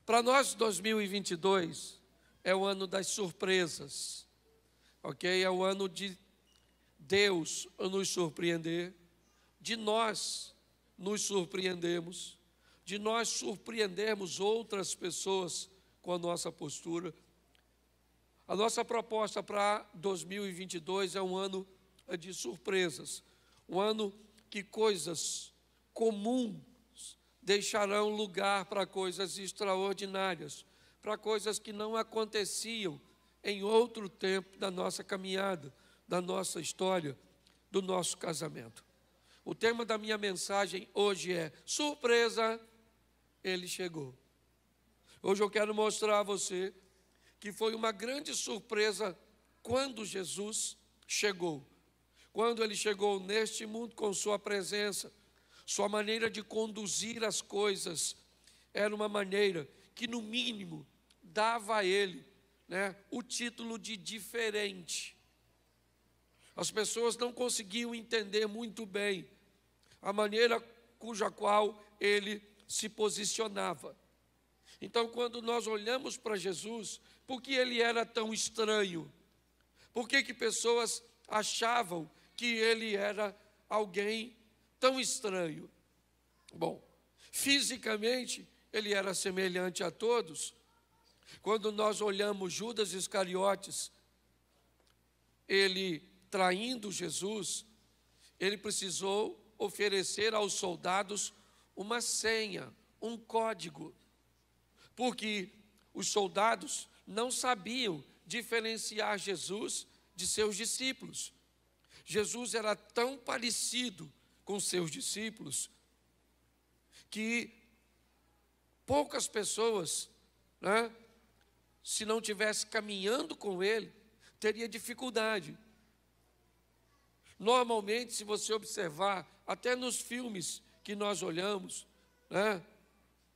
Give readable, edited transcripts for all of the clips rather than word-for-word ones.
Para nós, 2022 é o ano das surpresas, ok? É o ano de Deus nos surpreender, de nós nos surpreendemos, de nós surpreendermos outras pessoas com a nossa postura. A nossa proposta para 2022 é um ano de surpresas, um ano que coisas comuns deixarão lugar para coisas extraordinárias, para coisas que não aconteciam em outro tempo da nossa caminhada, da nossa história, do nosso casamento. O tema da minha mensagem hoje é: surpresa, ele chegou. Hoje eu quero mostrar a você que foi uma grande surpresa quando Jesus chegou. Quando ele chegou neste mundo com sua presença, sua maneira de conduzir as coisas era uma maneira que, no mínimo, dava a ele, o título de diferente. As pessoas não conseguiam entender muito bem a maneira cuja qual ele se posicionava. Então, quando nós olhamos para Jesus, por que ele era tão estranho? Por que pessoas achavam que ele era alguém tão estranho? Bom, fisicamente ele era semelhante a todos. Quando nós olhamos Judas Iscariotes, ele traindo Jesus, ele precisou oferecer aos soldados uma senha, um código, porque os soldados não sabiam diferenciar Jesus de seus discípulos. Jesus era tão parecido com seus discípulos que poucas pessoas, se não tivesse caminhando com ele, teria dificuldade. Normalmente, se você observar, até nos filmes que nós olhamos,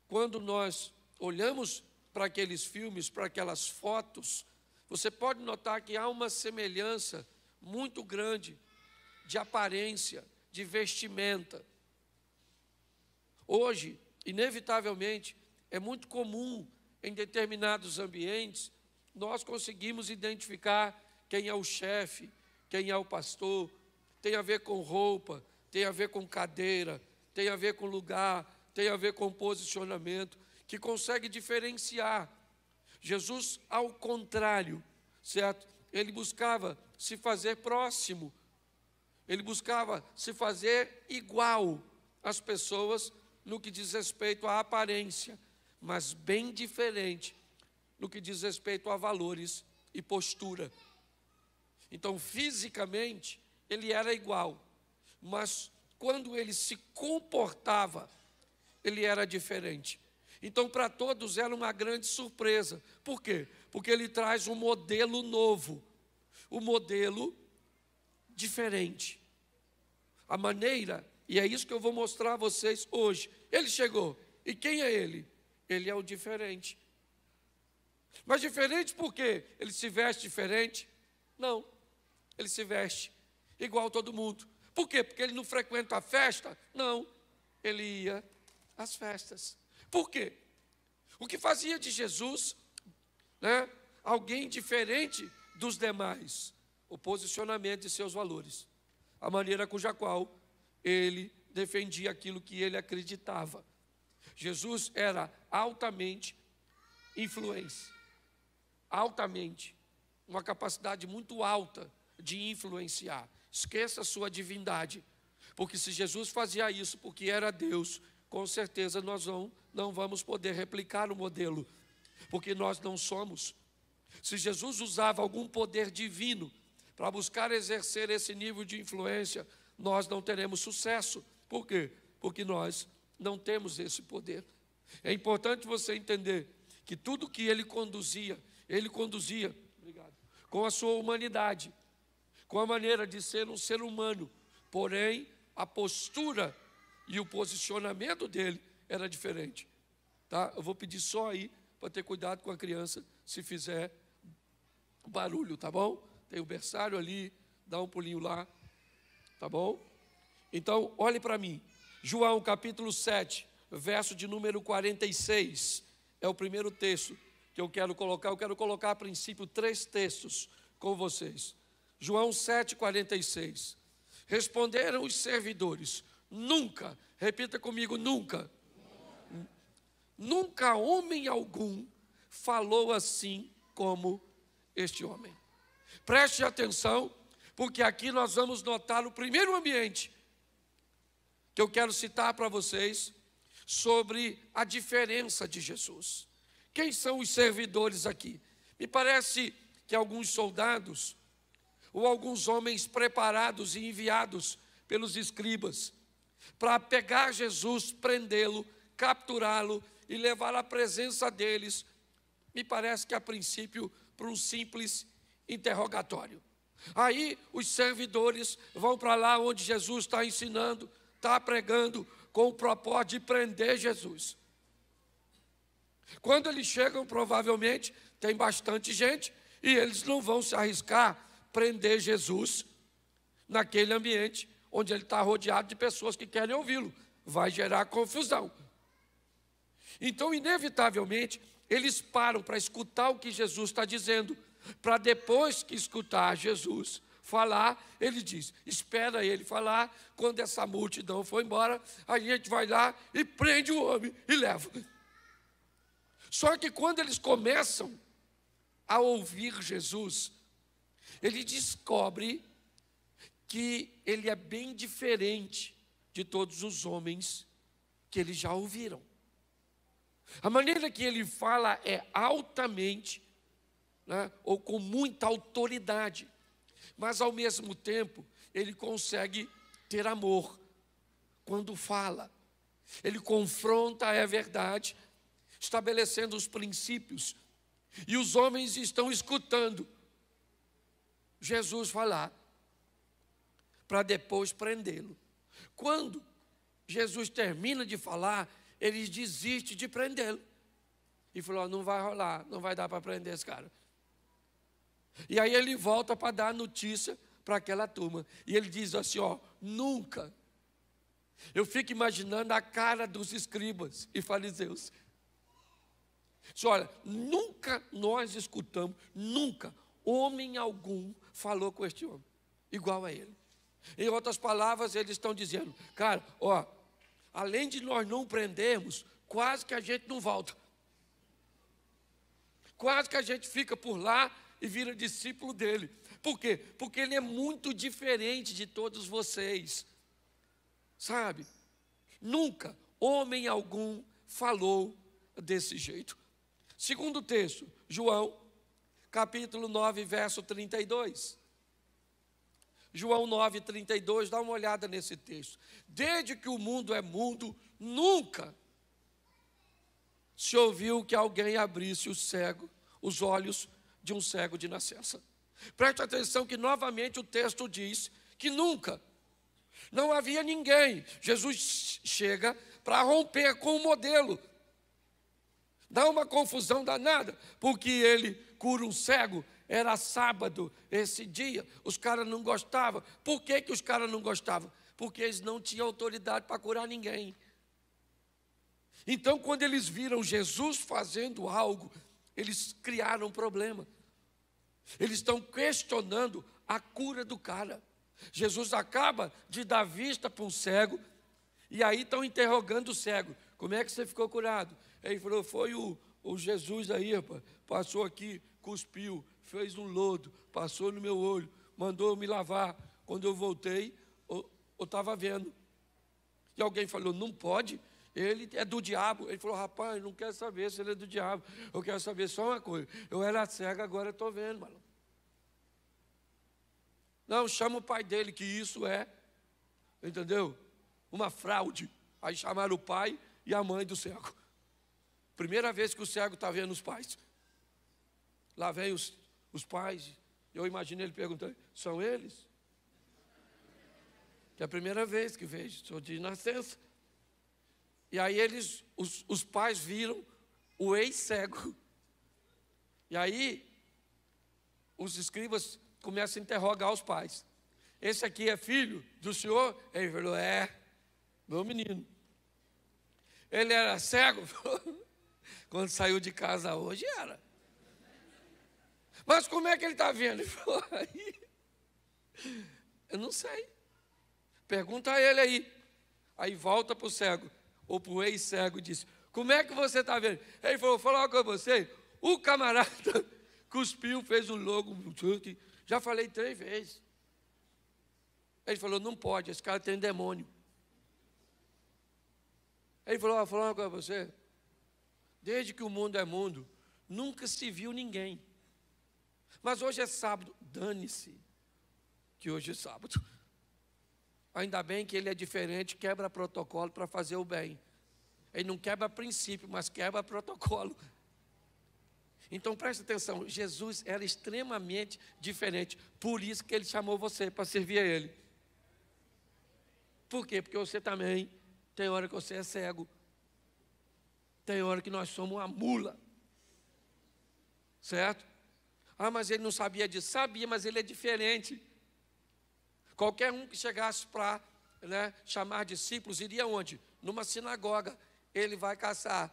quando nós olhamos para aqueles filmes, para aquelas fotos, você pode notar que há uma semelhança muito grande de aparência, de vestimenta. Hoje, inevitavelmente, é muito comum em determinados ambientes nós conseguimos identificar quem é o chefe, quem é o pastor. Tem a ver com roupa, tem a ver com cadeira, tem a ver com lugar, tem a ver com posicionamento, que consegue diferenciar. Jesus, ao contrário, certo? Ele buscava se fazer próximo, ele buscava se fazer igual às pessoas no que diz respeito à aparência, mas bem diferente no que diz respeito a valores e postura. Então, fisicamente, ele era igual, mas quando ele se comportava, ele era diferente. Então, para todos era uma grande surpresa. Por quê? Porque ele traz um modelo novo, um modelo diferente. A maneira, e é isso que eu vou mostrar a vocês hoje. Ele chegou, e quem é ele? Ele é o diferente. Mas diferente por quê? Ele se veste diferente? Não, ele se veste igual a todo mundo. Por quê? Porque ele não frequenta a festa? Não, ele ia às festas. Por quê? O que fazia de Jesus, alguém diferente dos demais? O posicionamento de seus valores, a maneira cuja qual ele defendia aquilo que ele acreditava. Jesus era altamente influente, uma capacidade muito alta de influenciar. Esqueça a sua divindade, porque se Jesus fazia isso porque era Deus, com certeza nós não vamos poder replicar o modelo, porque nós não somos. Se Jesus usava algum poder divino para buscar exercer esse nível de influência, nós não teremos sucesso. Por quê? Porque nós não temos esse poder. É importante você entender que tudo que ele conduzia com a sua humanidade, com a maneira de ser um ser humano, porém a postura e o posicionamento dele era diferente. Tá? Eu vou pedir só aí para ter cuidado com a criança se fizer barulho, tá bom? Tem o berçário ali, dá um pulinho lá, tá bom? Então, olhe para mim, João capítulo 7, verso de número 46, é o primeiro texto que eu quero colocar. Eu quero colocar a princípio 3 textos com vocês. João 7,46. Responderam os servidores: nunca, repita comigo, nunca. Nunca homem algum falou assim como este homem. Preste atenção, porque aqui nós vamos notar o primeiro ambiente que eu quero citar para vocês sobre a diferença de Jesus. Quem são os servidores aqui? Me parece que alguns soldados ou alguns homens preparados e enviados pelos escribas para pegar Jesus, prendê-lo, capturá-lo e levar à presença deles, me parece que a princípio para um simples interrogatório. Aí os servidores vão para lá onde Jesus está ensinando, está pregando, com o propósito de prender Jesus. Quando eles chegam, provavelmente tem bastante gente e eles não vão se arriscar prender Jesus naquele ambiente onde ele está rodeado de pessoas que querem ouvi-lo. Vai gerar confusão. Então, inevitavelmente, eles param para escutar o que Jesus está dizendo, para depois que escutar Jesus falar, ele diz: espera ele falar, quando essa multidão for embora, a gente vai lá e prende o homem e leva. Só que quando eles começam a ouvir Jesus, ele descobre que ele é bem diferente de todos os homens que eles já ouviram. A maneira que ele fala é altamente, né, ou com muita autoridade, mas ao mesmo tempo ele consegue ter amor quando fala. Ele confronta a verdade, estabelecendo os princípios, e os homens estão escutando Jesus falar, para depois prendê-lo. Quando Jesus termina de falar, ele desiste de prendê-lo. E falou: não vai rolar, não vai dar para prender esse cara. E aí ele volta para dar notícia para aquela turma. E ele diz assim: nunca. Eu fico imaginando a cara dos escribas e fariseus. Olha, nunca nós escutamos, nunca homem algum falou com este homem igual a ele. Em outras palavras, eles estão dizendo: cara, além de nós não prendermos, quase que a gente não volta. Quase que a gente fica por lá e vira discípulo dele. Por quê? Porque ele é muito diferente de todos vocês. Sabe? Nunca homem algum falou desse jeito. Segundo texto, João, capítulo 9, verso 32. João 9, 32, dá uma olhada nesse texto. Desde que o mundo é mundo, nunca se ouviu que alguém abrisse os olhos de um cego de nascença. Preste atenção que novamente o texto diz que nunca, não havia ninguém. Jesus chega para romper com o modelo. Dá uma confusão danada, porque ele cura um cego. Era sábado esse dia, os caras não gostavam. Por que os caras não gostavam? Porque eles não tinham autoridade para curar ninguém. Então, quando eles viram Jesus fazendo algo, eles criaram um problema. Eles estão questionando a cura do cara. Jesus acaba de dar vista para um cego, e aí estão interrogando o cego: como é que você ficou curado? Ele falou: foi o Jesus aí, rapaz, passou aqui, cuspiu, fez um lodo, passou no meu olho, mandou me lavar. Quando eu voltei, eu estava vendo. E alguém falou: não pode, ele é do diabo. Ele falou: rapaz, não quero saber se ele é do diabo, eu quero saber só uma coisa: eu era cego, agora estou vendo, mano. Não, chama o pai dele, que isso é, entendeu? Uma fraude. Aí chamaram o pai e a mãe do cego. Primeira vez que o cego está vendo os pais. Lá vem os pais. Eu imagino ele perguntando: são eles? Que é a primeira vez que vejo, sou de nascença. E aí os pais viram o ex-cego. E aí os escribas começam a interrogar os pais: esse aqui é filho do senhor? Ele falou: é, meu menino. Ele era cego? Quando saiu de casa hoje, era. Mas como é que ele está vendo? Ele falou, aí, eu não sei. Pergunta a ele aí. Aí volta para o cego, ou para o ex-cego, e diz, como é que você está vendo? Ele falou, vou falar com você, o camarada cuspiu, fez um logo, já falei 3 vezes. Ele falou, não pode, esse cara tem demônio. Ele falou, vou falar uma coisa para você, desde que o mundo é mundo, nunca se viu ninguém. Mas hoje é sábado, dane-se que hoje é sábado. Ainda bem que ele é diferente, quebra protocolo para fazer o bem. Ele não quebra princípio, mas quebra protocolo. Então preste atenção, Jesus era extremamente diferente. Por isso que ele chamou você para servir a ele. Por quê? Porque você também, tem hora que você é cego. Tem hora que nós somos uma mula. Certo? Ah, mas ele não sabia disso. Sabia, mas ele é diferente. Qualquer um que chegasse para chamar discípulos, iria onde? Numa sinagoga. Ele vai caçar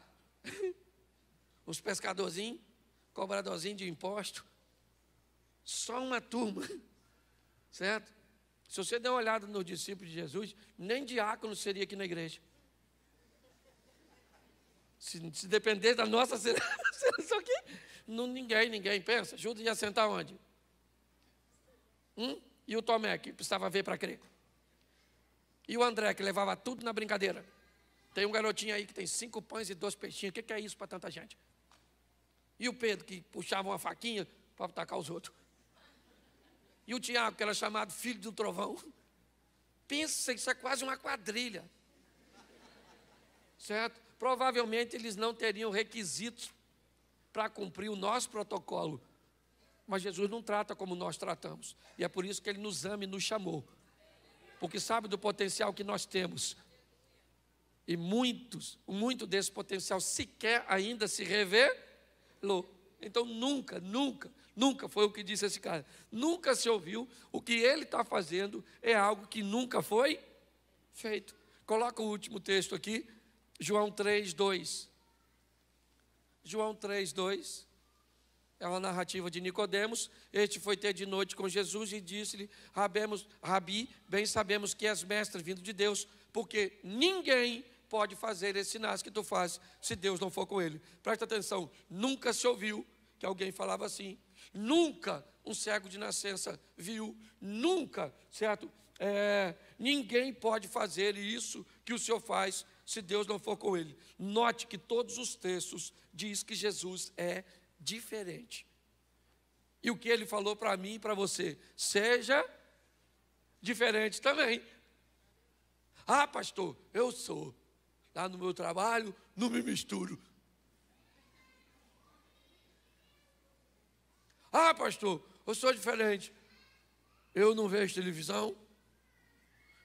uns pescadorzinhos, cobradorzinhos de imposto. Só uma turma. Certo? Se você der uma olhada nos discípulos de Jesus, nem diácono seria aqui na igreja. Se depender da nossa seleção aqui, ninguém pensa. Judas ia sentar onde? E o Tomé, que precisava ver para crer. E o André, que levava tudo na brincadeira. Tem um garotinho aí que tem 5 pães e 2 peixinhos. O que é isso para tanta gente? E o Pedro, que puxava uma faquinha para atacar os outros. E o Tiago, que era chamado filho do trovão. Pensa, isso é quase uma quadrilha. Certo? Provavelmente eles não teriam requisitos para cumprir o nosso protocolo. Mas Jesus não trata como nós tratamos. E é por isso que Ele nos ama e nos chamou. Porque sabe do potencial que nós temos. E muito desse potencial sequer ainda se revelou. Então nunca foi o que disse esse cara. Nunca se ouviu. O que ele está fazendo é algo que nunca foi feito. Coloca o último texto aqui. João 3:2. João 3:2. É uma narrativa de Nicodemos. Este foi ter de noite com Jesus e disse-lhe, Rabi, bem sabemos que és mestre vindo de Deus, porque ninguém pode fazer esses sinais que tu fazes, se Deus não for com ele. Presta atenção, nunca se ouviu que alguém falava assim. Nunca um cego de nascença viu. Nunca, certo? Ninguém pode fazer isso que o Senhor faz, se Deus não for com ele. Note que todos os textos diz que Jesus é diferente. E o que ele falou para mim e para você? Seja diferente também. Ah, pastor, eu sou. Lá no meu trabalho, não me misturo. Ah, pastor, eu sou diferente. Eu não vejo televisão.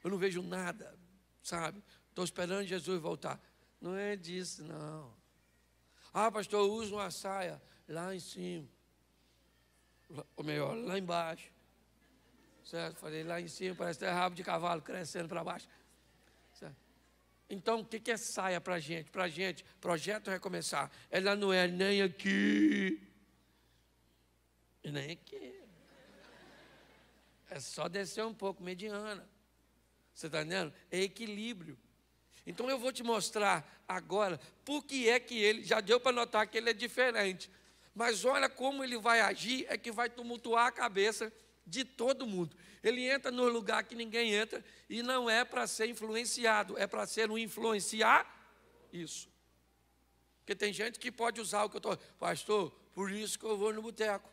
Eu não vejo nada, sabe? Estou esperando Jesus voltar. Não é disso, não. Ah, pastor, eu uso uma saia lá em cima. Ou melhor, lá embaixo. Certo? Falei, lá em cima parece ter rabo de cavalo crescendo para baixo. Certo? Então, o que é saia para a gente? Para a gente, projeto recomeçar. Ela não é nem aqui, e nem aqui. É só descer um pouco, mediana. Você está entendendo? É equilíbrio. Então eu vou te mostrar agora por que é que ele, já deu para notar que ele é diferente. Mas olha como ele vai agir, é que vai tumultuar a cabeça de todo mundo. Ele entra no lugar que ninguém entra e não é para ser influenciado, é para ser um influenciar isso. Porque tem gente que pode usar o que eu estou... Pastor, por isso que eu vou no boteco.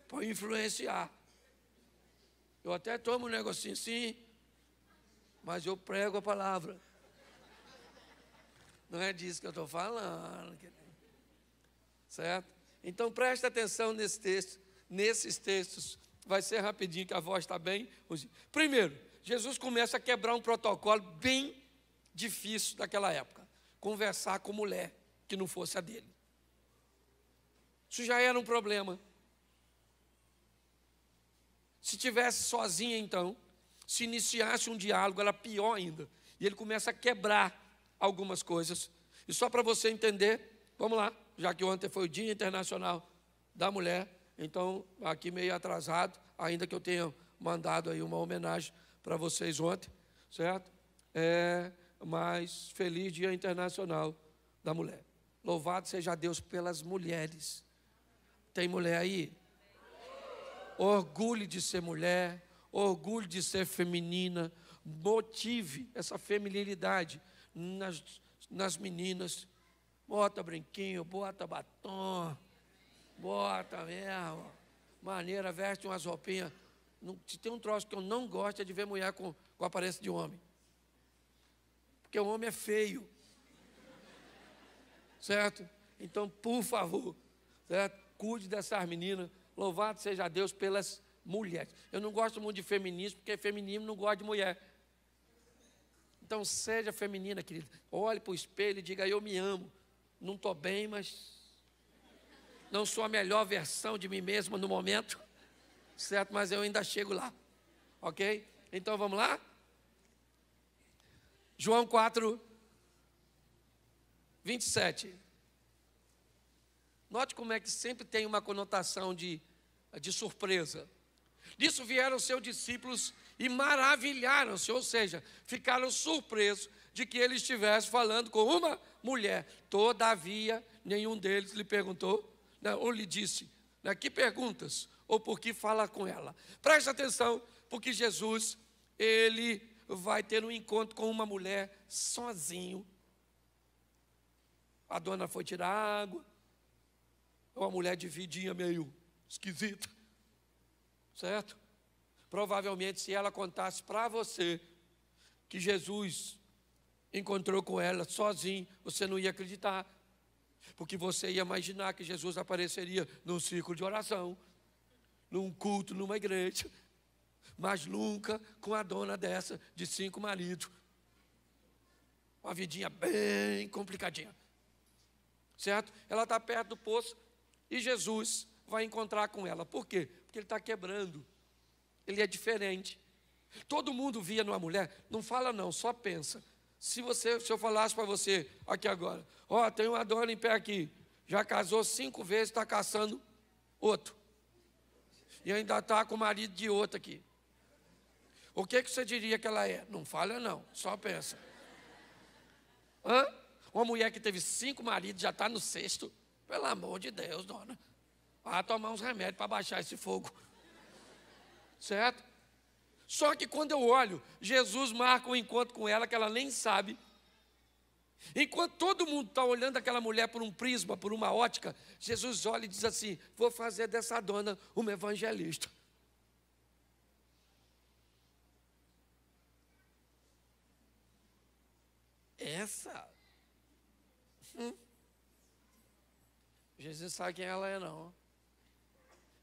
Para influenciar. Eu até tomo um negocinho assim, mas eu prego a palavra. Não é disso que eu estou falando. Certo? Então preste atenção nesse texto, nesses textos. Vai ser rapidinho que a voz está bem. Primeiro, Jesus começa a quebrar um protocolo bem difícil daquela época. Conversar com mulher que não fosse a dele. Isso já era um problema. Se tivesse sozinha, então, se iniciasse um diálogo, era pior ainda. E ele começa a quebrar algumas coisas. E só para você entender, vamos lá, já que ontem foi o Dia Internacional da Mulher, então, aqui meio atrasado, ainda que eu tenha mandado aí uma homenagem para vocês ontem, certo? Mas feliz Dia Internacional da Mulher. Louvado seja Deus pelas mulheres. Tem mulher aí? Orgulho de ser mulher, orgulho de ser feminina, motive essa feminilidade nas meninas. Bota brinquinho, bota batom, bota mesmo, maneira, veste umas roupinhas. Se tem um troço que eu não gosto é de ver mulher com aparência de homem. Porque o homem é feio. Certo? Então, por favor, certo? Cuide dessas meninas. Louvado seja Deus pelas mulheres. Eu não gosto muito de feminismo, porque feminismo não gosta de mulher. Então, seja feminina, querida. Olhe para o espelho e diga, eu me amo. Não estou bem, mas não sou a melhor versão de mim mesma no momento. Certo? Mas eu ainda chego lá. Ok? Então, vamos lá? João 4, 27. Note como é que sempre tem uma conotação de surpresa. Disso vieram seus discípulos e maravilharam-se, ou seja, ficaram surpresos de que ele estivesse falando com uma mulher. Todavia, nenhum deles lhe perguntou, ou lhe disse, que perguntas, ou por que fala com ela. Preste atenção, porque Jesus, ele vai ter um encontro com uma mulher sozinho. A dona foi tirar água, uma mulher de vidinha meio esquisita, certo? Provavelmente, se ela contasse para você que Jesus encontrou com ela sozinho, você não ia acreditar, porque você ia imaginar que Jesus apareceria num círculo de oração, num culto, numa igreja, mas nunca com a dona dessa de 5 maridos. Uma vidinha bem complicadinha. Certo? Ela está perto do poço e Jesus vai encontrar com ela. Por quê? Porque ele está quebrando. Ele é diferente. Todo mundo via numa mulher, não fala não, só pensa. Se eu falasse para você aqui agora, tem uma dona em pé aqui, já casou 5 vezes, está caçando outro. E ainda está com o marido de outro aqui. O que você diria que ela é? Não fala não, só pensa. Uma mulher que teve 5 maridos, já está no 6º. Pelo amor de Deus, dona. Vai tomar uns remédios para baixar esse fogo. Certo? Só que quando eu olho, Jesus marca um encontro com ela que ela nem sabe. Enquanto todo mundo está olhando aquela mulher por um prisma, por uma ótica, Jesus olha e diz assim, vou fazer dessa dona uma evangelista. Essa? Jesus sabe quem ela é, não.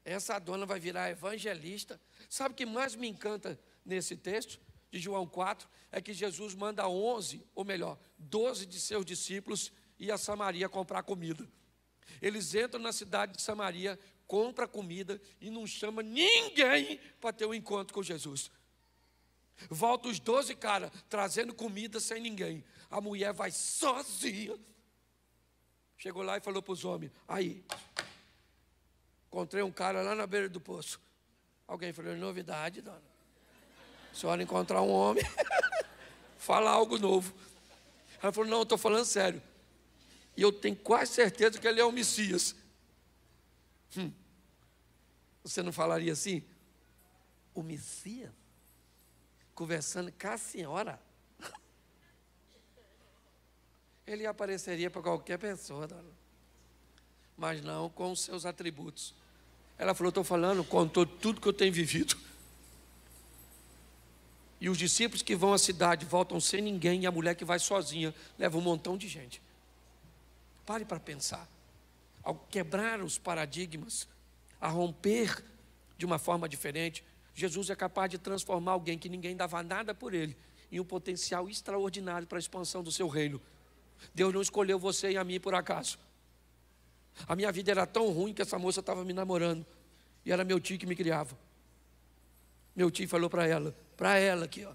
Essa dona vai virar evangelista. Sabe o que mais me encanta nesse texto de João 4? É que Jesus manda 11, ou melhor, 12 de seus discípulos ir a Samaria comprar comida. Eles entram na cidade de Samaria, compram comida e não chama ninguém para ter um encontro com Jesus. Volta os 12 caras trazendo comida sem ninguém. A mulher vai sozinha. Chegou lá e falou para os homens, aí, encontrei um cara lá na beira do poço. Alguém falou, novidade, dona. A senhora encontrar um homem, fala algo novo. Ela falou, não, eu estou falando sério. E eu tenho quase certeza que ele é o Messias. Você não falaria assim? O Messias? Conversando com a senhora? Ele apareceria para qualquer pessoa, dona. Mas não com os seus atributos. Ela falou, estou falando, contou tudo que eu tenho vivido. E os discípulos que vão à cidade voltam sem ninguém, e a mulher que vai sozinha leva um montão de gente. Pare para pensar. Ao quebrar os paradigmas, a romper de uma forma diferente, Jesus é capaz de transformar alguém que ninguém dava nada por ele em um potencial extraordinário para a expansão do seu reino. Deus não escolheu você e a mim por acaso. A minha vida era tão ruim que essa moça estava me namorando. E era meu tio que me criava. Meu tio falou para ela aqui,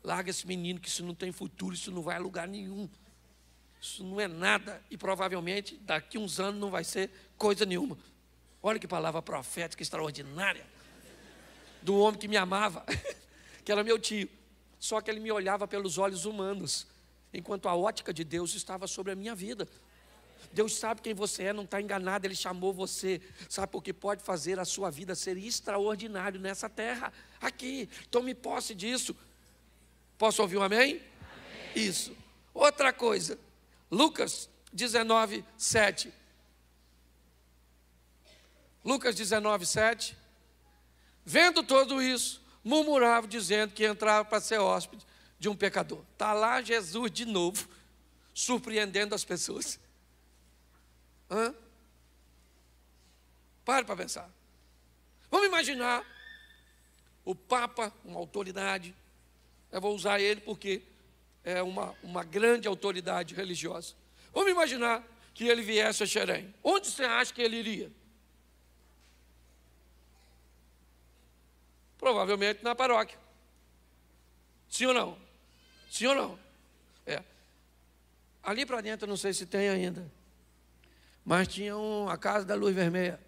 larga esse menino que isso não tem futuro, isso não vai a lugar nenhum. Isso não é nada e provavelmente daqui uns anos não vai ser coisa nenhuma. Olha que palavra profética extraordinária do homem que me amava, que era meu tio. Só que ele me olhava pelos olhos humanos, enquanto a ótica de Deus estava sobre a minha vida. Deus sabe quem você é, não está enganado, Ele chamou você, sabe, porque pode fazer a sua vida ser extraordinário nessa terra, aqui. Tome posse disso. Posso ouvir um amém? Amém. Isso. Outra coisa, Lucas 19, 7. Lucas 19, 7. Vendo tudo isso, murmurava, dizendo que entrava para ser hóspede de um pecador. Está lá Jesus de novo, surpreendendo as pessoas. Pare para pensar. Vamos imaginar o Papa, uma autoridade. Eu vou usar ele porque é uma grande autoridade religiosa. Vamos imaginar que ele viesse a Xerém. Onde você acha que ele iria? Provavelmente na paróquia. Sim ou não? Sim ou não? É. Ali para dentro, não sei se tem ainda, mas tinha a Casa da Luz Vermelha.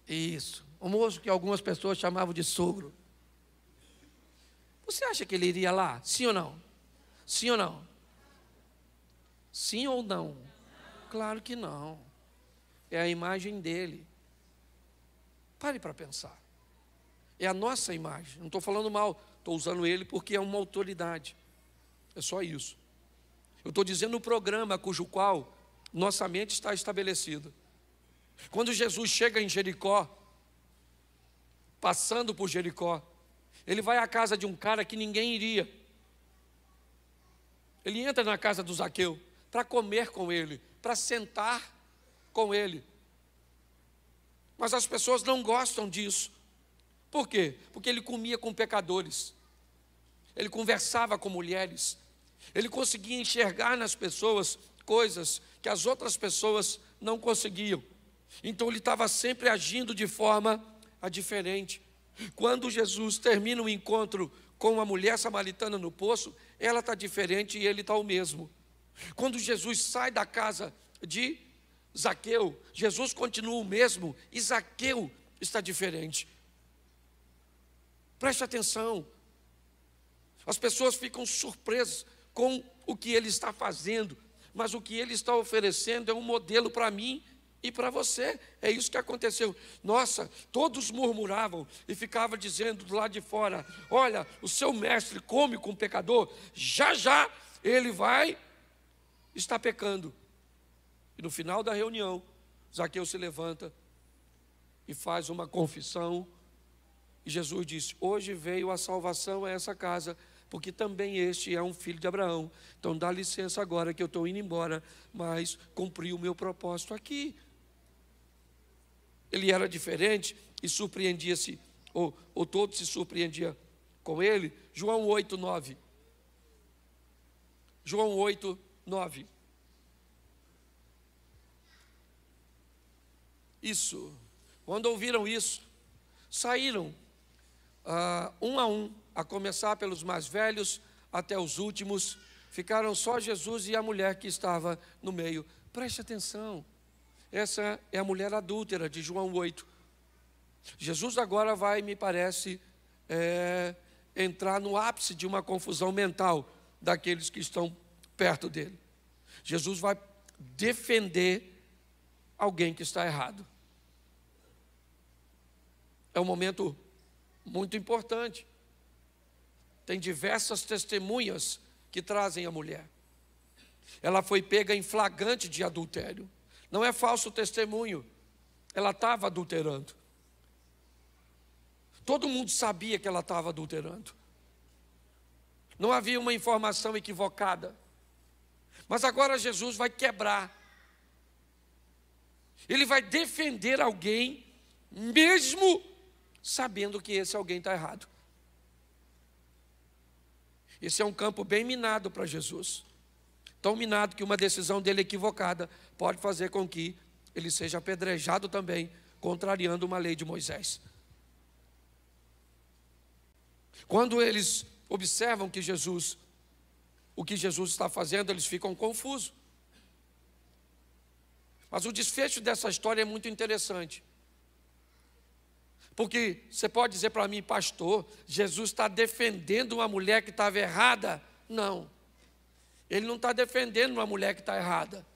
Isso. O moço que algumas pessoas chamavam de sogro. Você acha que ele iria lá? Sim ou não? Sim ou não? Sim ou não? Claro que não. É a imagem dele. Pare para pensar. É a nossa imagem. Não estou falando mal, estou usando ele porque é uma autoridade. É só isso. Eu estou dizendo o programa cujo qual nossa mente está estabelecida. Quando Jesus chega em Jericó, passando por Jericó, ele vai à casa de um cara que ninguém iria. Ele entra na casa do Zaqueu para comer com ele, para sentar com ele. Mas as pessoas não gostam disso. Por quê? Porque ele comia com pecadores. Ele conversava com mulheres. Ele conseguia enxergar nas pessoas coisas que as outras pessoas não conseguiam. Então ele estava sempre agindo de forma diferente. Quando Jesus termina o encontro com uma mulher samaritana no poço, ela está diferente e ele está o mesmo. Quando Jesus sai da casa de Zaqueu, Jesus continua o mesmo e Zaqueu está diferente. Preste atenção. As pessoas ficam surpresas com o que ele está fazendo, mas o que ele está oferecendo é um modelo para mim e para você. É isso que aconteceu. Nossa, todos murmuravam e ficavam dizendo do lado de fora: olha, o seu mestre come com o pecador, já já ele vai estar pecando. E no final da reunião, Zaqueu se levanta e faz uma confissão. E Jesus disse: hoje veio a salvação a essa casa, porque também este é um filho de Abraão. Então dá licença agora que eu estou indo embora, mas cumpri o meu propósito aqui. Ele era diferente e surpreendia-se, ou todos se surpreendiam com ele. João 8, 9. João 8, 9. Isso. Quando ouviram isso, saíram um a um, a começar pelos mais velhos até os últimos. Ficaram só Jesus e a mulher que estava no meio. Preste atenção. Essa é a mulher adúltera de João 8. Jesus agora vai, me parece, entrar no ápice de uma confusão mental daqueles que estão perto dele. Jesus vai defender alguém que está errado. É um momento muito importante. Tem diversas testemunhas que trazem a mulher. Ela foi pega em flagrante de adultério. Não é falso testemunho. Ela estava adulterando. Todo mundo sabia que ela estava adulterando. Não havia uma informação equivocada. Mas agora Jesus vai quebrar. Ele vai defender alguém, mesmo sabendo que esse alguém está errado. Esse é um campo bem minado para Jesus. Tão minado que uma decisão dele equivocada pode fazer com que ele seja apedrejado também, contrariando uma lei de Moisés. Quando eles observam que Jesus o que Jesus está fazendo, eles ficam confusos. Mas o desfecho dessa história é muito interessante. Porque você pode dizer para mim, pastor, Jesus está defendendo uma mulher que estava errada? Não. Ele não está defendendo uma mulher que está errada.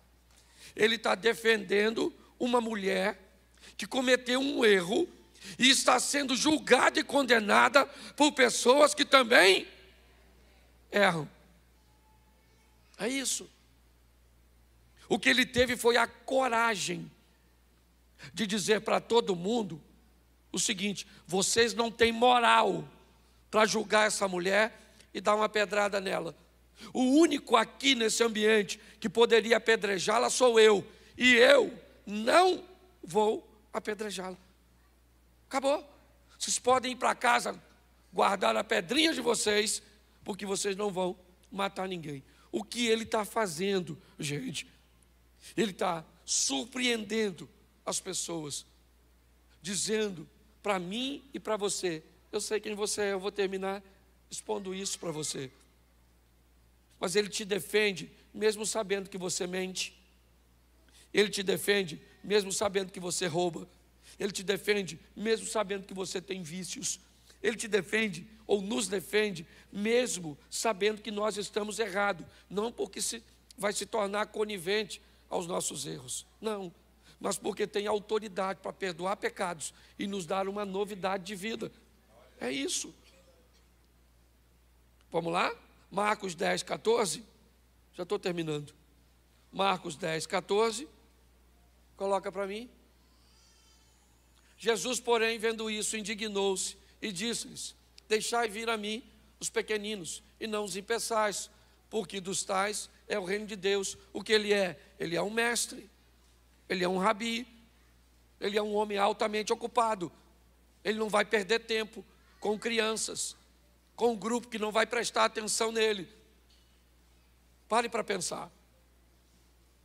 Ele está defendendo uma mulher que cometeu um erro e está sendo julgada e condenada por pessoas que também erram. É isso. O que ele teve foi a coragem de dizer para todo mundo o seguinte: vocês não têm moral para julgar essa mulher e dar uma pedrada nela. O único aqui nesse ambiente que poderia apedrejá-la sou eu, e eu não vou apedrejá-la. Acabou. Vocês podem ir para casa guardar a pedrinha de vocês, porque vocês não vão matar ninguém. O que ele está fazendo, gente? Ele está surpreendendo as pessoas, dizendo para mim e para você: eu sei quem você é, eu vou terminar expondo isso para você. Mas ele te defende mesmo sabendo que você mente. Ele te defende mesmo sabendo que você rouba. Ele te defende mesmo sabendo que você tem vícios. Ele te defende ou nos defende mesmo sabendo que nós estamos errados. Não porque vai se tornar conivente aos nossos erros, não, mas porque tem autoridade para perdoar pecados e nos dar uma novidade de vida. É isso. Vamos lá? Marcos 10, 14. Já estou terminando. Marcos 10, 14. Coloca para mim. Jesus, porém, vendo isso, indignou-se e disse-lhes: deixai vir a mim os pequeninos e não os impeçais, porque dos tais é o reino de Deus. O que ele é? Ele é um mestre, ele é um rabi, ele é um homem altamente ocupado. Ele não vai perder tempo com crianças, com um grupo que não vai prestar atenção nele. Pare para pensar.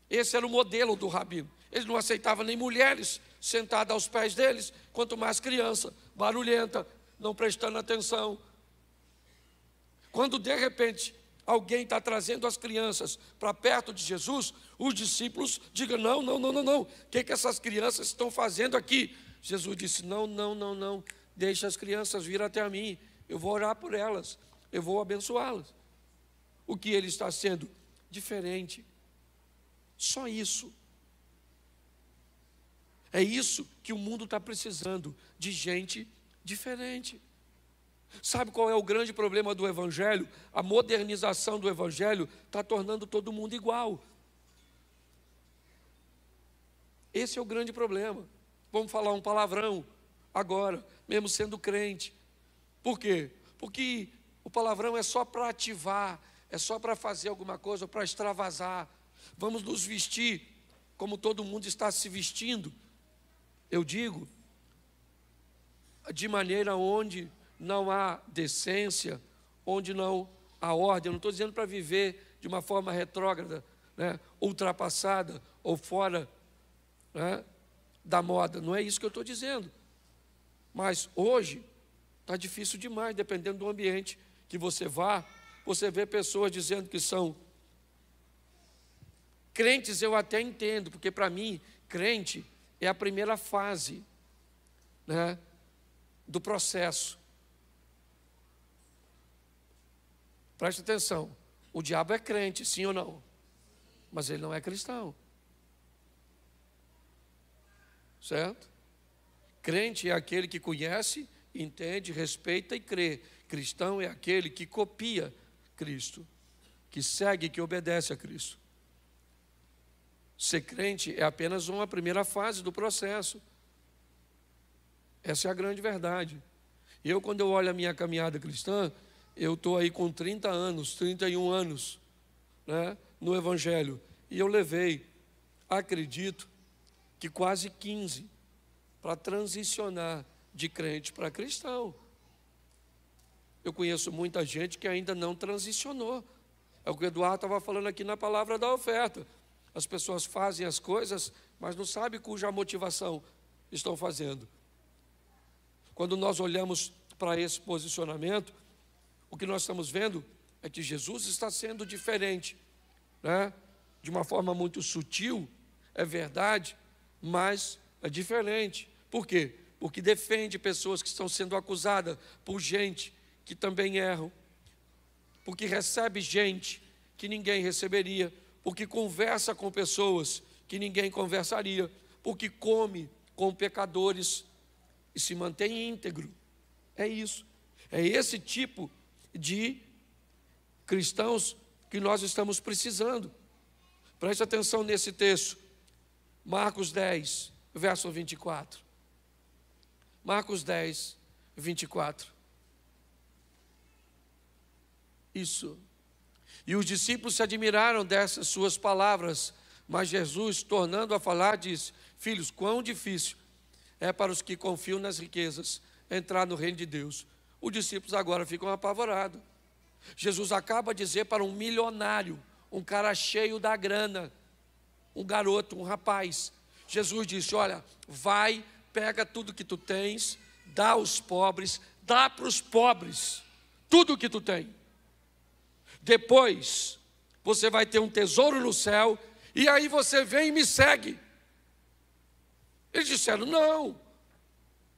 Esse era o modelo do rabino. Ele não aceitava nem mulheres sentadas aos pés deles, quanto mais criança, barulhenta, não prestando atenção. Quando de repente alguém está trazendo as crianças para perto de Jesus, os discípulos digam: não, não, não, não, não. O que essas crianças estão fazendo aqui? Jesus disse: não, não, não, não. Deixa as crianças vir até a mim. Eu vou orar por elas. Eu vou abençoá-las. O que ele está sendo? Diferente. Só isso. É isso que o mundo está precisando, de gente diferente. Sabe qual é o grande problema do Evangelho? A modernização do Evangelho está tornando todo mundo igual. Esse é o grande problema. Vamos falar um palavrão agora, mesmo sendo crente. Por quê? Porque o palavrão é só para ativar, é só para fazer alguma coisa, para extravasar. Vamos nos vestir como todo mundo está se vestindo. Eu digo, de maneira onde não há decência, onde não há ordem. Eu não estou dizendo para viver de uma forma retrógrada, né, ultrapassada ou fora, né, da moda. Não é isso que eu estou dizendo. Mas hoje está difícil demais, dependendo do ambiente que você vá. Você vê pessoas dizendo que são crentes. Eu até entendo, porque para mim, crente é a primeira fase, né, do processo. Preste atenção, o diabo é crente, sim ou não? Mas ele não é cristão. Certo? Crente é aquele que conhece, entende, respeita e crê. Cristão é aquele que copia Cristo, que segue, que obedece a Cristo. Ser crente é apenas uma primeira fase do processo. Essa é a grande verdade. Eu, quando eu olho a minha caminhada cristã, eu estou aí com 30 anos, 31 anos, né, no Evangelho. E eu levei, acredito, que quase 15 para transicionar de crente para cristão. Eu conheço muita gente que ainda não transicionou. É o que o Eduardo estava falando aqui na palavra da oferta. As pessoas fazem as coisas, mas não sabem cuja motivação estão fazendo. Quando nós olhamos para esse posicionamento, o que nós estamos vendo é que Jesus está sendo diferente, né? De uma forma muito sutil, é verdade, mas é diferente. Por quê? Porque defende pessoas que estão sendo acusadas por gente que também erram, porque recebe gente que ninguém receberia, porque conversa com pessoas que ninguém conversaria, porque come com pecadores e se mantém íntegro. É isso. É esse tipo de cristãos que nós estamos precisando. Preste atenção nesse texto. Marcos 10, verso 24. Marcos 10, 24. Isso. E os discípulos se admiraram dessas suas palavras, mas Jesus, tornando a falar, disse: filhos, quão difícil é para os que confiam nas riquezas entrar no reino de Deus. Os discípulos agora ficam apavorados. Jesus acaba de dizer para um milionário, um cara cheio da grana, um garoto, um rapaz. Jesus disse: olha, vai, pega tudo que tu tens, dá aos pobres, dá para os pobres tudo que tu tem. Depois você vai ter um tesouro no céu, e aí você vem e me segue. Eles disseram: não,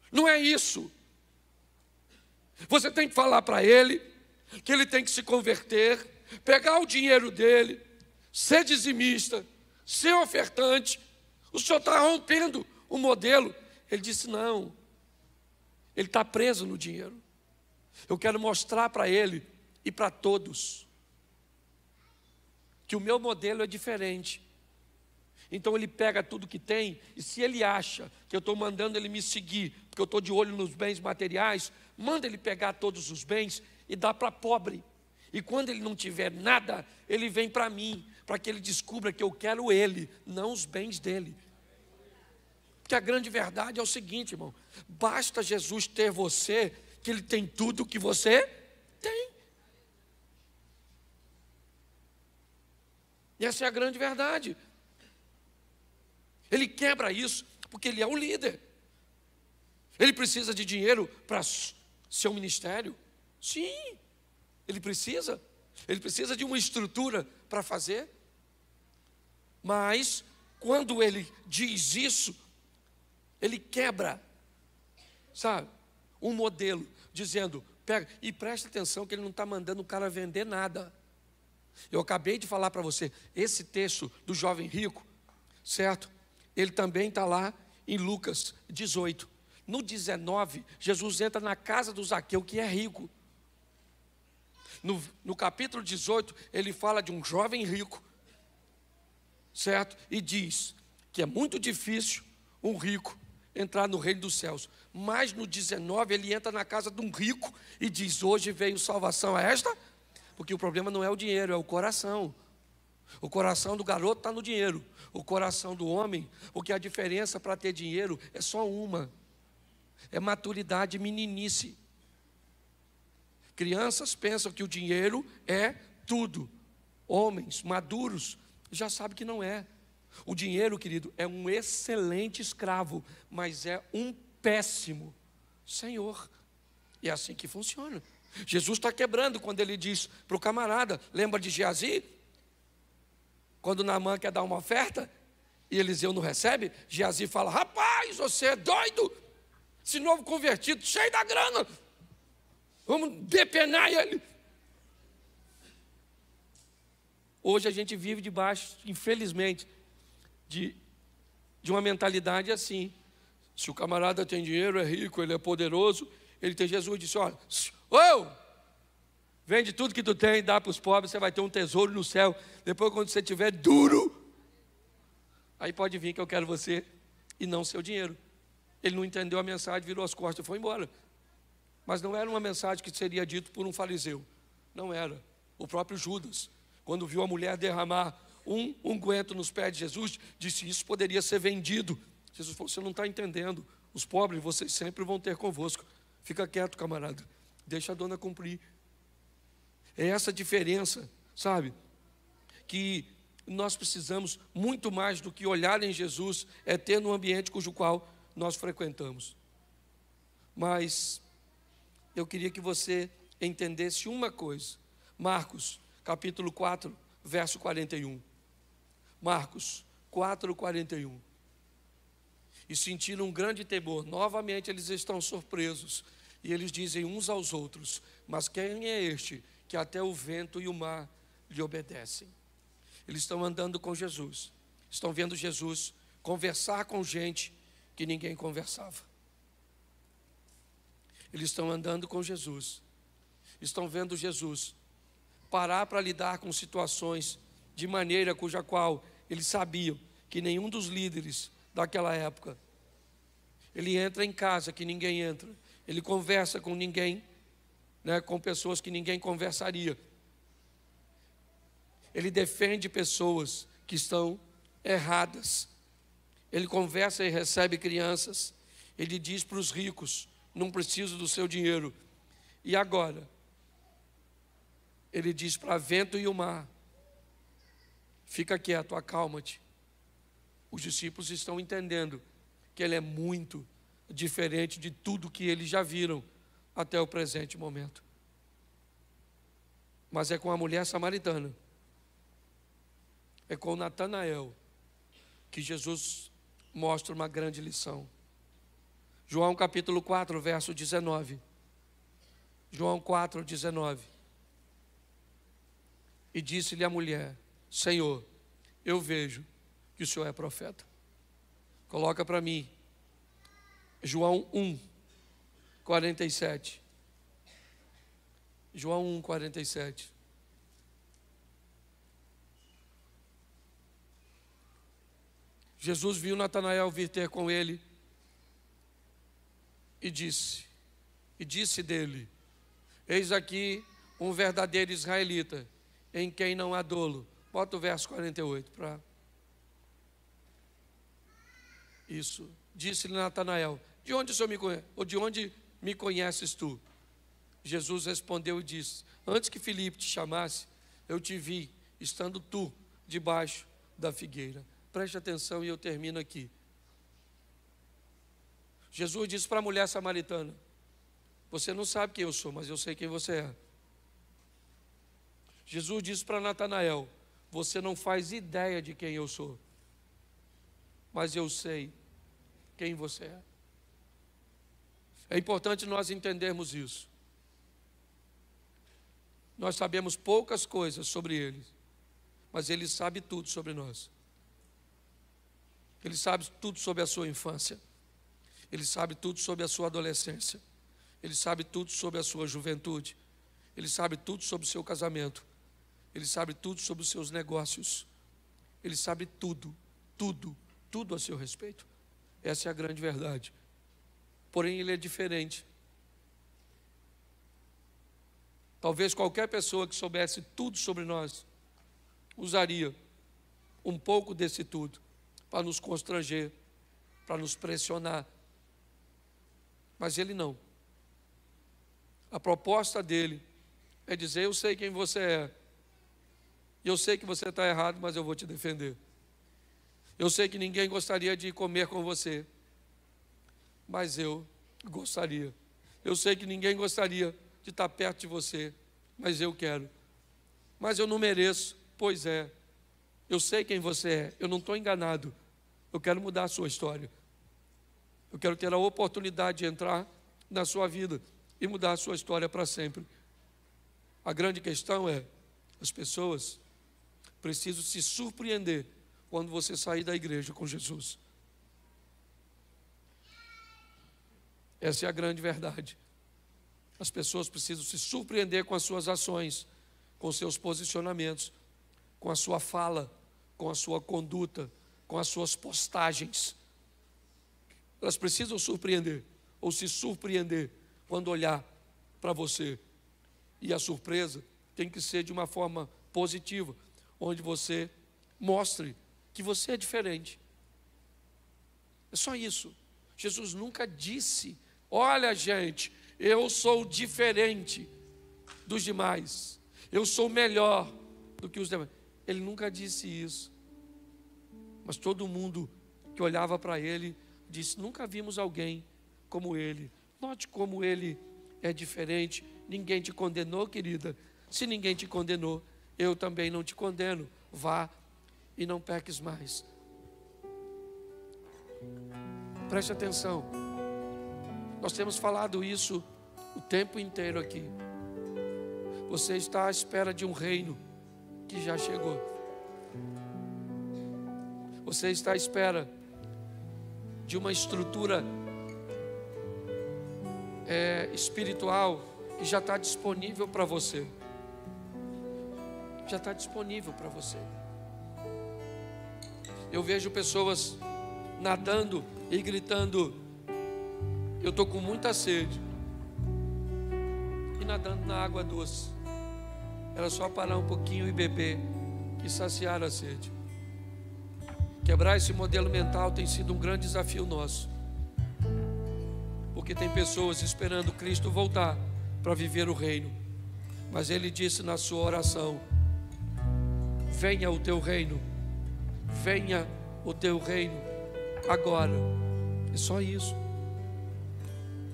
não é isso. Você tem que falar para ele que ele tem que se converter, pegar o dinheiro dele, ser dizimista, ser ofertante. O senhor está rompendo o modelo. Ele disse: não, ele está preso no dinheiro. Eu quero mostrar para ele e para todos que o meu modelo é diferente. Então ele pega tudo que tem, e se ele acha que eu estou mandando ele me seguir, porque eu estou de olho nos bens materiais, manda ele pegar todos os bens e dá para pobre. E quando ele não tiver nada, ele vem para mim, para que ele descubra que eu quero ele, não os bens dele. Porque a grande verdade é o seguinte, irmão: basta Jesus ter você, que ele tem tudo que você tem. E essa é a grande verdade. Ele quebra isso porque ele é o líder. Ele precisa de dinheiro para seu ministério? Sim, ele precisa. Ele precisa de uma estrutura para fazer. Mas, quando ele diz isso, ele quebra, sabe, um modelo, dizendo: pega, e preste atenção que ele não está mandando o cara vender nada. Eu acabei de falar para você, esse texto do jovem rico, certo? Ele também está lá em Lucas 18. No 19, Jesus entra na casa do Zaqueu, que é rico. No capítulo 18, ele fala de um jovem rico, certo? E diz que é muito difícil um rico entrar no reino dos céus. Mas no 19, ele entra na casa de um rico e diz: hoje veio salvação a esta, porque o problema não é o dinheiro, é o coração. O coração do garoto está no dinheiro, o coração do homem, porque a diferença para ter dinheiro é só uma: é maturidade, meninice. Crianças pensam que o dinheiro é tudo. Homens maduros já sabem que não é. O dinheiro, querido, é um excelente escravo, mas é um péssimo senhor. E é assim que funciona. Jesus está quebrando quando ele diz para o camarada: lembra de Geazi? Quando Naamã quer dar uma oferta e Eliseu não recebe, Geazi fala: rapaz, você é doido? Esse novo convertido, cheio da grana, vamos depenar ele. Hoje a gente vive debaixo, infelizmente, de uma mentalidade assim. Se o camarada tem dinheiro, é rico, ele é poderoso, ele tem Jesus, disse: olha, vende tudo que tu tem, dá para os pobres, você vai ter um tesouro no céu. Depois, quando você estiver duro, aí pode vir que eu quero você e não seu dinheiro. Ele não entendeu a mensagem, virou as costas e foi embora. Mas não era uma mensagem que seria dito por um fariseu. Não era. O próprio Judas, quando viu a mulher derramar um unguento nos pés de Jesus, disse: isso poderia ser vendido. Jesus falou: você não está entendendo. Os pobres vocês sempre vão ter convosco. Fica quieto, camarada. Deixa a dona cumprir. É essa diferença, sabe, que nós precisamos muito mais do que olhar em Jesus, é ter no ambiente cujo qual nós frequentamos. Mas eu queria que você entendesse uma coisa: Marcos, capítulo 4, verso 41. Marcos 4, 41. E sentiram um grande temor. Novamente eles estão surpresos. E eles dizem uns aos outros: mas quem é este que até o vento e o mar lhe obedecem? Eles estão andando com Jesus. Estão vendo Jesus conversar com gente que ninguém conversava. Eles estão andando com Jesus. Estão vendo Jesus parar para lidar com situações de maneira cuja qual eles sabiam que nenhum dos líderes daquela época, ele entra em casa que ninguém entra, ele conversa com ninguém, com pessoas que ninguém conversaria, ele defende pessoas que estão erradas, ele conversa e recebe crianças, ele diz para os ricos: não preciso do seu dinheiro. E agora ele diz para vento e o mar: fica quieto, acalma-te. Os discípulos estão entendendo que ele é muito diferente de tudo que eles já viram até o presente momento. Mas é com a mulher samaritana, é com Natanael, que Jesus mostra uma grande lição. João capítulo 4, verso 19. João 4, 19. E disse-lhe a mulher: Senhor, eu vejo que o Senhor é profeta. Coloca para mim João 1, 47. João 1, 47. Jesus viu Natanael vir ter com ele e disse dele: eis aqui um verdadeiro israelita, em quem não há dolo. Bota o verso 48 para... Isso. Disse-lhe Natanael: de onde o Senhor me conhece? Ou de onde me conheces tu? Jesus respondeu e disse: antes que Filipe te chamasse, eu te vi, estando tu debaixo da figueira. Preste atenção e eu termino aqui. Jesus disse para a mulher samaritana: você não sabe quem eu sou, mas eu sei quem você é. Jesus disse para Natanael: você não faz ideia de quem eu sou, mas eu sei quem você é. É importante nós entendermos isso. Nós sabemos poucas coisas sobre ele, mas ele sabe tudo sobre nós. Ele sabe tudo sobre a sua infância. Ele sabe tudo sobre a sua adolescência. Ele sabe tudo sobre a sua juventude. Ele sabe tudo sobre o seu casamento. Ele sabe tudo sobre os seus negócios. Ele sabe tudo, tudo, tudo a seu respeito. Essa é a grande verdade. Porém, ele é diferente. Talvez qualquer pessoa que soubesse tudo sobre nós usaria um pouco desse tudo para nos constranger, para nos pressionar. Mas ele não. A proposta dele é dizer: eu sei quem você é. Eu sei que você está errado, mas eu vou te defender. Eu sei que ninguém gostaria de comer com você, mas eu gostaria. Eu sei que ninguém gostaria de estar perto de você, mas eu quero. Mas eu não mereço, pois é. Eu sei quem você é, eu não estou enganado. Eu quero mudar a sua história. Eu quero ter a oportunidade de entrar na sua vida e mudar a sua história para sempre. A grande questão é: as pessoas precisam se surpreender quando você sair da igreja com Jesus. Essa é a grande verdade. As pessoas precisam se surpreender com as suas ações, com os seus posicionamentos, com a sua fala, com a sua conduta, com as suas postagens. Elas precisam surpreender, ou se surpreender, quando olhar para você. E a surpresa tem que ser de uma forma positiva, onde você mostre que você é diferente. É só isso. Jesus nunca disse: olha, gente, eu sou diferente dos demais, eu sou melhor do que os demais. Ele nunca disse isso. Mas todo mundo que olhava para ele disse: nunca vimos alguém como ele. Note como ele é diferente. Ninguém te condenou, querida. Se ninguém te condenou, eu também não te condeno. Vá e não peques mais. Preste atenção. Nós temos falado isso o tempo inteiro aqui. Você está à espera de um reino que já chegou. Você está à espera de uma estrutura espiritual que já está disponível para você. Já está disponível para você. Eu vejo pessoas nadando e gritando: eu estou com muita sede. E nadando na água doce. Era só parar um pouquinho e beber e saciar a sede. Quebrar esse modelo mental tem sido um grande desafio nosso. Porque tem pessoas esperando Cristo voltar para viver o reino. Mas Ele disse na sua oração: venha o teu reino. Venha o teu reino agora. É só isso.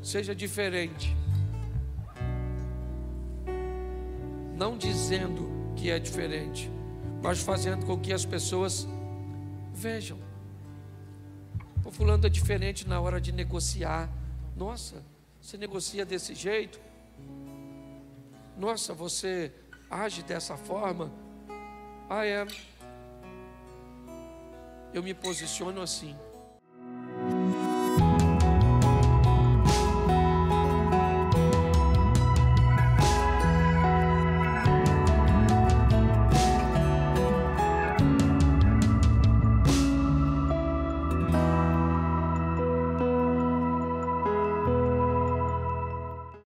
Seja diferente. Não dizendo que é diferente, mas fazendo com que as pessoas vejam. O fulano é diferente na hora de negociar. Nossa, você negocia desse jeito? Nossa, você age dessa forma? Ah, é. Eu me posiciono assim.